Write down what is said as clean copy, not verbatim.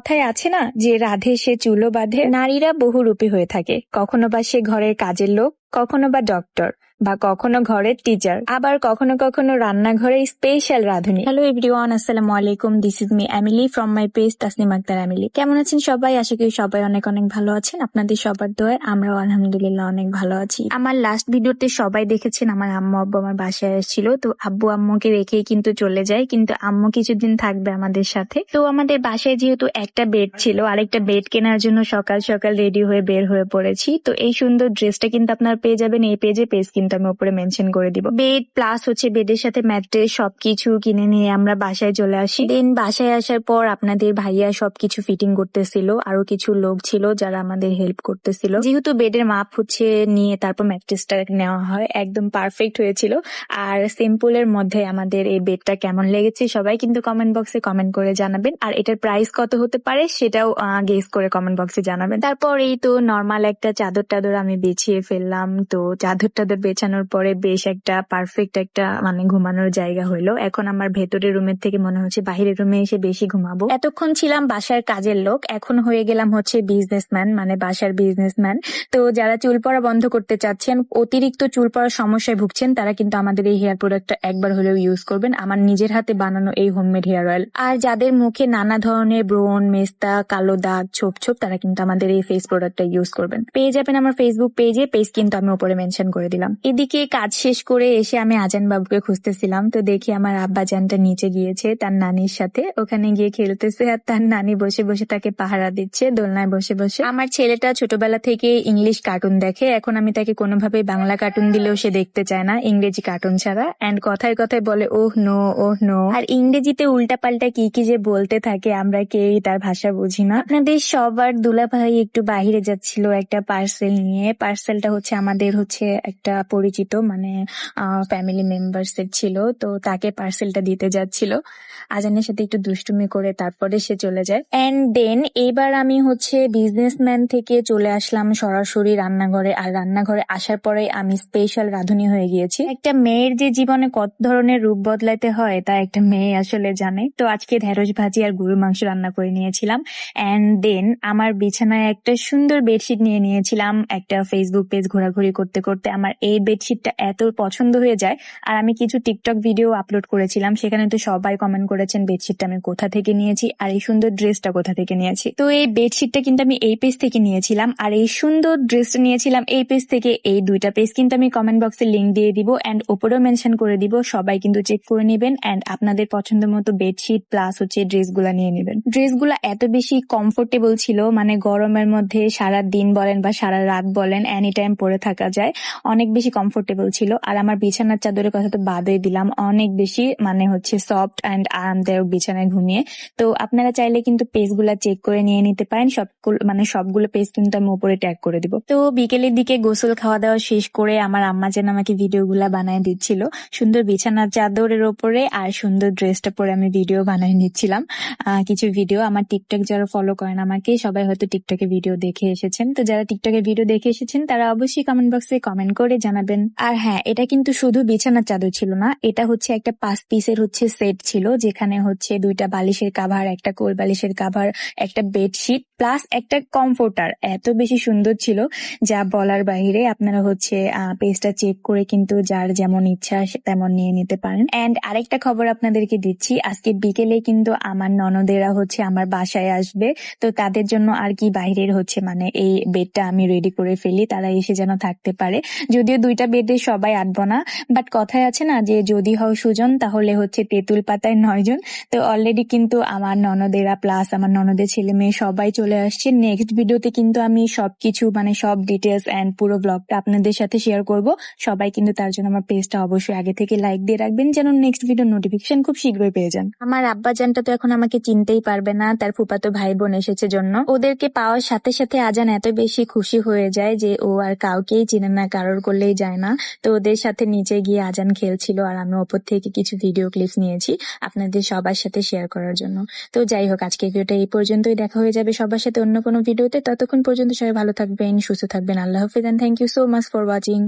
কথায় আছে না যে রাধে সে চুলো বাঁধে। নারীরা বহুরূপী হয়ে থাকে, কখনো বা সে ঘরের কাজের লোক, কখনো বা ডক্টর, বা কখনো ঘরের টিচার, আবার কখনো কখনো রান্নাঘরে স্পেশাল রাঁধুনি। হ্যালো এভরিওয়ান, আসসালামু আলাইকুম। This is me Emily from my page Tasnim Akter Emily. কেমন আছেন সবাই? আশা করি সবাই অনেক অনেক ভালো আছেন। আপনাদের সবার দোয়ায় আমরাও আলহামদুলিল্লাহ অনেক ভালো আছি। আমার লাস্ট ভিডিওতে সবাই দেখেছেন আমার আম্মু আব্বু আমার বাসায় এসেছিল। তো আব্বু আম্মুকে রেখেই কিন্তু চলে যায়, কিন্তু আম্মু কিছুদিন থাকবে আমাদের সাথে। তো আমাদের বাসায় যেহেতু একটা বেড ছিল, আরেকটা বেড কেনার জন্য সকাল সকাল রেডি হয়ে বের হয়ে পড়েছি। তো এই সুন্দর ড্রেসটা কিন্তু আপনারা পেয়ে যাবেন এই পেজ কিন্তু আমি উপরে মেনশন করে দিব। বেড প্লাস হচ্ছে বেডের সাথে ম্যাট্রেস সবকিছু কিনে নিয়ে আমরা বাসায় চলে আসি। দেন বাসায় আসার পর আপনাদের ভাইয়া সবকিছু ফিটিং করতেছিল, আরো কিছু লোক ছিল যারা আমাদের হেল্প করতেছিল। যেহেতু বেডের মাপ হচ্ছে নিয়ে তারপর ম্যাট্রেসটা নেওয়া হয়, একদম পারফেক্ট হয়েছিল। আর সিম্পলের মধ্যে আমাদের এই বেডটা কেমন লেগেছে সবাই কিন্তু কমেন্ট বক্সে কমেন্ট করে জানাবেন। আর এটার প্রাইস কত হতে পারে সেটাও গেস করে কমেন্ট বক্সে জানাবেন। তারপর এই তো নর্মাল একটা চাদর টাদর আমি বিছিয়ে ফেললাম। তো চাদর টাদর বেছানোর পরে বেশ একটা পারফেক্ট একটা মানে ঘুমানোর জায়গা হইলো। এখন আমার ভেতরের রুমের থেকে মনে হচ্ছে বাহিরের রুমে এসে বেশি ঘুমাবো। এতক্ষণ ছিলাম বাসার কাজের লোক, এখন হয়ে গেলাম হচ্ছে বিজনেসম্যান, মানে বাসার বিজনেসম্যান। তো যারা চুল পড়া বন্ধ করতে চাচ্ছেন, অতিরিক্ত চুল পড়ার সমস্যায় ভুগছেন, তারা কিন্তু আমাদের এই হেয়ার প্রোডাক্টটা একবার হলেও ইউজ করবেন। আমার নিজের হাতে বানানো এই হোমমেড হেয়ার অয়েল। আর যাদের মুখে নানা ধরনের ব্রণ, মেস্তা, কালো দাগ, ছোপ ছোপ, তারা কিন্তু আমাদের এই ফেস প্রোডাক্টটা ইউজ করবেন। পেয়ে যাবেন আমার ফেসবুক পেজে, পেজ কিন্তু আমি উপরে মেনশন করে দিলাম। এদিকে কাজ শেষ করে এসে আমি আজান বাবুকে খুঁজতেছিলাম, তো দেখি আমার আব্বাজানটা নিচে গিয়েছে তার নানির সাথে, ওখানে গিয়ে খেলতেছে। আর তার নানি বসে বসে তাকে পাহারা দিচ্ছে দোলনায় বসে বসে। আমার ছেলেটা ছোটবেলা থেকে ইংলিশ কার্টুন দেখে, এখন আমি তাকে কোনোভাবে বাংলা কার্টুন দিলেও সে দেখতে চায় না ইংরেজি কার্টুন ছাড়া। এন্ড কথায় কথায় বলে ওহ নো, ওহ নো। আর ইংরেজিতে উল্টা পাল্টা কি কি যে বলতে থাকে, আমরা কেউই তার ভাষা বুঝি না। আপনাদের সবার দুলাভাই একটু বাহিরে যাচ্ছিল একটা পার্সেল নিয়ে। পার্সেলটা হচ্ছে আমাদের হচ্ছে একটা পরিচিত মানে ফ্যামিলি মেম্বার্স এর ছিল, তো তাকে পার্সেলটা দিতে যাচ্ছিল। আজানের সাথে একটু দুষ্টুমি করে তারপরে সে চলে যায়। এন্ড দেন এইবার আমি হচ্ছে বিজনেসম্যান থেকে চলে আসলাম সরাসরি রান্নাঘরে। আর রান্নাঘরে আসার পরে আমি স্পেশাল রাঁধুনি হয়ে গিয়েছি। একটা মেয়ের যে জীবনে কত ধরনের রূপ বদলাতে হয় তা একটা মেয়ে আসলে জানে। তো আজকে ঢেঁড়স ভাজি আর গরুর মাংস রান্না করে নিয়েছিলাম। এন্ড দেন আমার বিছানায় একটা সুন্দর বেডশিট নিয়ে নিয়েছিলাম। একটা ফেসবুক পেজ ঘোরাঘুরি করতে করতে আমার এই বেডশিটটা এত পছন্দ হয়ে যায়। আর আমি কিছু টিকটক ভিডিও আপলোড করেছিলাম, সেখানে তো সবাই কমেন্ট করেছেন বেডশিটটা আমি কোথা থেকে নিয়েছি আর এই সুন্দর ড্রেসটা কোথা থেকে নিয়েছি। তো এই বেডশিটটা কিন্তু আমি এই পেজ থেকে নিয়েছিলাম, আর এই সুন্দর ড্রেসটা নিয়েছিলাম এই পেজ থেকে। এই দুইটা পেজ কিন্তু আমি কমেন্ট বক্সে লিঙ্ক দিয়ে দিব এন্ড ওপরেও মেনশন করে দিব, সবাই কিন্তু চেক করে নেবেন এন্ড আপনাদের পছন্দ মতো বেডশিট প্লাস হচ্ছে ড্রেসগুলা নিয়ে নেবেন। ড্রেসগুলা এত বেশি কমফোর্টেবল ছিল, মানে গরমের মধ্যে সারা দিন বলেন বা সারা রাত বলেন এনি টাইম পরে থাকা যায়, অনেক বেশি কমফোর্টেবল ছিল। আর আমার বিছানার চাদরের কথা তো বাদই দিলাম, অনেক বেশি মানে হচ্ছে সফট এন্ড আরামদায়ক বিছানায় ঘুমিয়ে। তো আপনারা চাইলে কিন্তু পেজগুলা চেক করে নিয়ে নিতে পারেন, সবগুলো পেজ কিন্তু আমি উপরে ট্যাগ করে দিব। তো বিকেলের দিকে গোসল খাওয়া দাওয়া শেষ করে আমার আম্মা যেন আমাকে ভিডিওগুলা বানায় দিচ্ছিল সুন্দর বিছানার চাদরের ওপরে, আর সুন্দর ড্রেসটা পরে আমি ভিডিও বানায় নিচ্ছিলাম। কিছু ভিডিও আমার টিকটক যারা ফলো করেন আমাকে, সবাই হয়তো টিকটকে ভিডিও দেখে এসেছেন। তো যারা টিকটকে ভিডিও দেখে এসেছেন তারা অবশ্যই কমেন্ট বক্সে কমেন্ট করে জানাবেন। আর হ্যাঁ, এটা কিন্তু শুধু বিছানার চাদর ছিল না, এটা হচ্ছে একটা 5 পিসের হচ্ছে সেট ছিল, যেখানে হচ্ছে 2টা বালিশের কাভার, একটা কোল বালিশের কাভার, একটা বেডশিট প্লাস একটা কমফোর্টার। এত বেশি সুন্দর ছিল যা বলার বাইরে। আপনারা হচ্ছে পেজটা চেক করে কিন্তু যার যেমন ইচ্ছা তেমন নিয়ে নিতে পারেন। এন্ড আরেকটা খবর আপনাদেরকে দিচ্ছি, আজকে বিকেলে কিন্তু আমার ননদেরা হচ্ছে আমার বাসায় আসবে। তো তাদের জন্য আর কি বাইরের হচ্ছে মানে এই বেডটা আমি রেডি করে ফেলি, তারা এসে যেন থাকতে পারে। যদিও 2টা বেডে সবাই আটবো না, বাট কথায় আছে না যে যদি হও সুজন তাহলে হচ্ছে তেঁতুল পাতায় 9 জন। তো অলরেডি কিন্তু আমার ননদেরা প্লাস আমার ননদের ছেলে মেয়ে সবাই চলে আসছে। নেক্সট ভিডিওতে কিন্তু আমি সবকিছু মানে সব ডিটেলস এন্ড পুরো ব্লগটা আপনাদের সাথে শেয়ার করব। সবাই কিন্তু তার জন্য আমার পেজটা অবশ্যই আগে থেকে লাইক দিয়ে রাখবেন, যেন নেক্সট ভিডিও নোটিফিকেশন খুব শীঘ্রই পেয়ে যান। আমার আব্বাজানটা তো এখন আমাকে চিনতেই পারবে না, তার ফুফাতো ভাই বোন এসেছে জন্য। ওদেরকে পাওয়ার সাথে সাথে আজান এত বেশি খুশি হয়ে যায় যে ও আর কাউকেই চিনে না, কারোর করলেই যায় না। তো ওদের সাথে নিচে গিয়ে আজান খেলছিল আর আমি ওপর থেকে কিছু ভিডিও ক্লিপস নিয়েছি আপনাদের সবার সাথে শেয়ার করার জন্য। তো যাই হোক, আজকের ভিডিওটা এই পর্যন্তই, দেখা হয়ে যাবে সবার সাথে অন্য কোনো ভিডিওতে। ততক্ষণ পর্যন্ত সবাই ভালো থাকবেন, সুস্থ থাকবেন। আল্লাহ হাফেজ and thank you so much for watching.